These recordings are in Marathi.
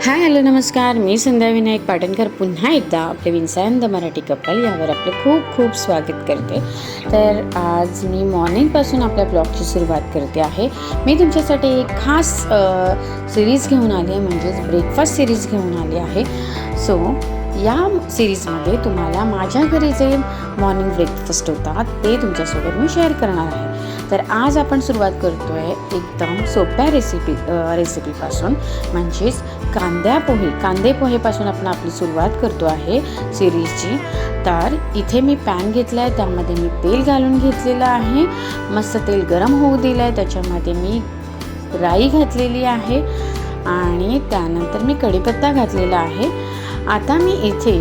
हाय हॅलो नमस्कार, मी संध्या विनायक पाटणकर पुन्हा एकदा आपले विन्सायन द मराठी कपल यावर आपले खूप खूप स्वागत करते। तर आज मी मॉर्निंगपासून आपल्या ब्लॉगची सुरुवात करते आहे। मी तुमच्यासाठी एक खास सिरीज घेऊन आली आहे, म्हणजेच ब्रेकफास्ट सिरीज घेऊन आली आहे। सो या सिरीजमध्ये तुम्हाला माझ्या घरी जे मॉर्निंग ब्रेकफास्ट होतात ते तुमच्यासोबत मी शेअर करणार आहे। तर आज आपण सुरुवात करतो आहे एकदम सोप्या रेसिपीपासून, म्हणजेच कांदे पोहेपासून आपण आपली सुरुवात करतो आहे सिरीजची। तर इथे मी पॅन घेतला आहे, त्यामध्ये मी तेल घालून घेतलेलं आहे। मस्त तेल गरम होऊ दिलं आहे, त्याच्यामध्ये मी राई घातलेली आहे आणि त्यानंतर मी कढीपत्ता घातलेला आहे। आता मी इथे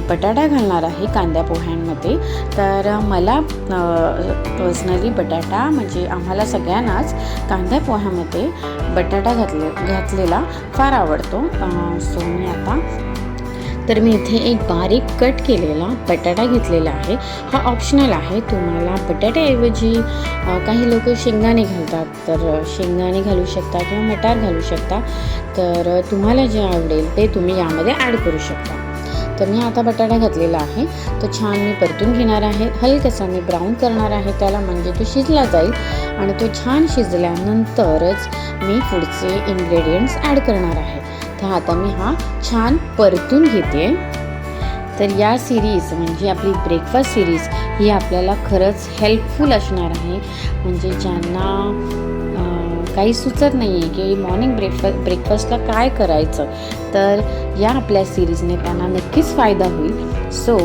बटाटा घालणार आहे कांद्या पोह्यांमध्ये। तर मला पर्सनली बटाटा म्हणजे आम्हाला सगळ्यांनाच कांद्या पोह्यामध्ये बटाटा घातलेला फार आवडतो। सो मी आता तर मी इथे एक बारीक कट केलेला बटाटा घेतलेला आहे। हा ऑप्शनल आहे, तुम्हाला बटाट्याऐवजी काही लोक शेंगदाणे घालतात, तर शेंगदाणे घालू शकता किंवा मटार घालू शकता। तर तुम्हाला जे आवडेल ते तुम्ही यामध्ये ॲड करू शकता। तर मी आता बटाटा घातलेला आहे, तो छान मी परतून घेणार आहे। हलकासा मी ब्राऊन करणार आहे त्याला, म्हणजे तो शिजला जाईल आणि तो छान शिजल्यानंतरच मी पुढचे इन्ग्रेडियंट्स ॲड करणार आहे। तर आता मी हा छान परतून घेते। तर या सिरीज म्हणजे आपली ब्रेकफास्ट सिरीज ही आपल्याला खरंच हेल्पफुल असणार आहे। म्हणजे ज्यांना काही सुचत नाही आहे की मॉर्निंग ब्रेकफास्टला काय करायचं, तर या आपल्या सिरीजने त्यांना नक्कीच फायदा होईल। सो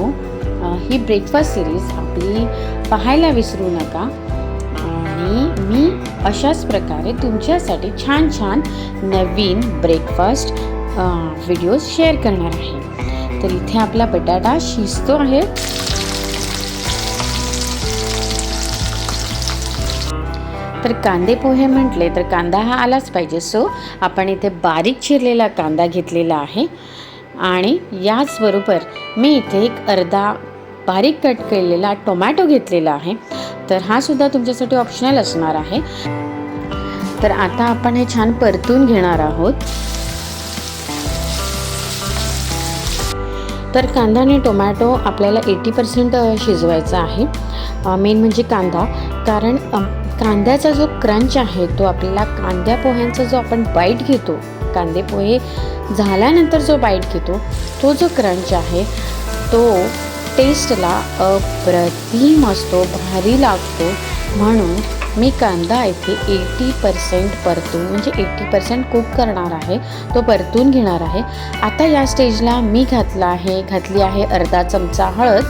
ही ब्रेकफास्ट सिरीज आपली पाहायला विसरू नका आणि मी अशाच प्रकारे तुमच्यासाठी छान छान नवीन ब्रेकफास्ट व्हिडिओज शेअर करणार आहे। तर इथे आपला बटाटा शिजतो आहे। तर कांदे पोहे म्हटले तर कांदा हा आलाच पाहिजे। सो आपण इथे बारीक चिरलेला कांदा घेतलेला आहे आणि याचबरोबर मी इथे एक अर्धा बारीक कट केलेला टोमॅटो घेतलेला आहे। तर हा सुद्धा तुमच्यासाठी ऑप्शनल असणार आहे। तर आता आपण हे छान परतून घेणार आहोत। तर कांदा आणि टोमॅटो आपल्याला 80% शिजवायचा आहे, मेन म्हणजे कांदा। कारण कांद्याचा जो क्रंच आहे तो आपल्याला कांद्या पोह्यांचा जो आपण बाईट घेतो, कांदे पोहे झाल्यानंतर जो बाईट घेतो, तो जो क्रंच आहे तो टेस्टला अप्रतिम असतो, भारी लागतो। म्हणून मी कांदा इथे 80% परतून म्हणजे 80% कुक करणार आहे, तो परतून घेणार आहे। आता या स्टेजला मी घातली आहे अर्धा चमचा हळद।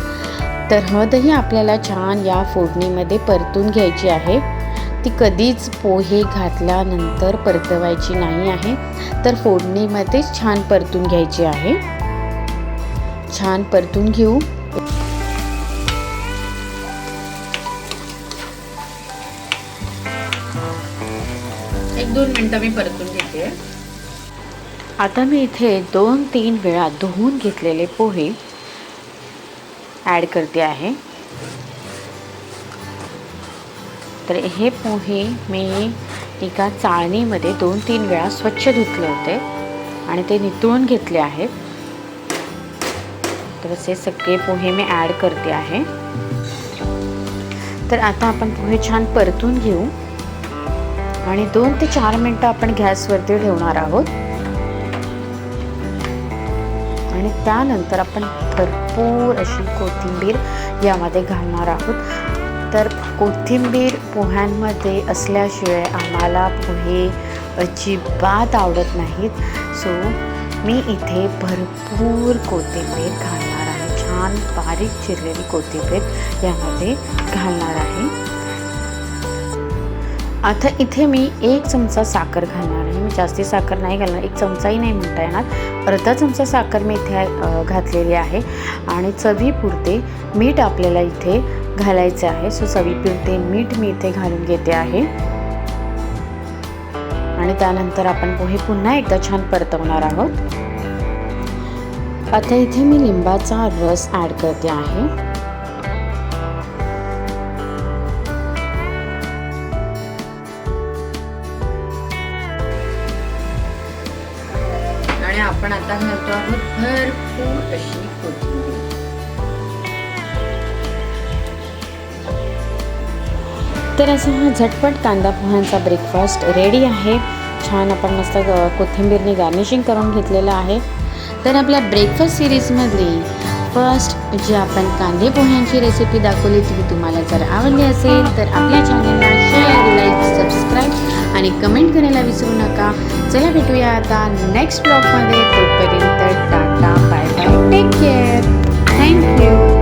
तर हळदही आपल्याला छान या फोडणीमध्ये परतून घ्यायची आहे। ती कधीच पोहे घातल्यानंतर परतवायची नाही आहे, तर फोडणीमध्येच छान परतून घ्यायची आहे। छान परतून घेऊ। एक 2 मिनिटं मी परतून घेते। आता मी इथे 2-3 वेळा धुवून घेतलेले पोहे ॲड करते आहे। तर हे पोहे मी एका चाळणीमध्ये 2-3 वेळा स्वच्छ धुतले होते आणि ते नितळून घेतले आहेत। तर असे सगळे पोहे मी ॲड करते आहे। तर आता आपण पोहे छान परतून घेऊ आणि 2 ते 4 मिनिटं आपण गॅसवरती ठेवणार आहोत आणि त्यानंतर आपण भरपूर अशी कोथिंबीर यामध्ये घालणार आहोत। तर कोथिंबीर पोह्यांमध्ये असल्याशिवाय आम्हाला पोहे अजिबात आवडत नाहीत। सो मी इथे भरपूर कोथिंबीर घालणार आहे, छान बारीक चिरलेली कोथिंबीर यामध्ये घालणार आहे। आता इथे मी 1 चमचा साखर घालणार आहे। मी जास्ती साखर नाही घालणार, 1 चमचाही नाही म्हणता येणार, अर्धा चमचा साखर मी इथे घातलेली आहे। आणि चवीपुरते मीठ आपल्याला इथे घालायचे आहे। सो चवीपुरते मीठ मी इथे घालून घेते आहे आणि त्यानंतर आपण पोहे पुन्हा एकदा छान परतवणार आहोत। आता इथे मी लिंबाचा रस ॲड करते आहे। आपण आता घालतो आहोत भरपूर अशी कोथिंबीर. तर असा हा झटपट कांदा पोह्यांचा ब्रेकफास्ट रेडी आहे. छान आपण मस्त कोथिंबीरने गार्निशिंग करून घेतलेलं आहे. तर आपल्या ब्रेकफास्ट सिरीजमधली फर्स्ट जी आपण कांदे पोह्यांची रेसिपी दाखवली ती तुम्हाला जर आवडली असेल तर आपल्या चॅनलला शेअर, लाईक, सबस्क्राईब आणि कमेंट करायला विसरू नका. चला भेटूया आता नेक्स्ट ब्लॉगमध्ये. तोपर्यंत tata, bye bye, take care, thank you.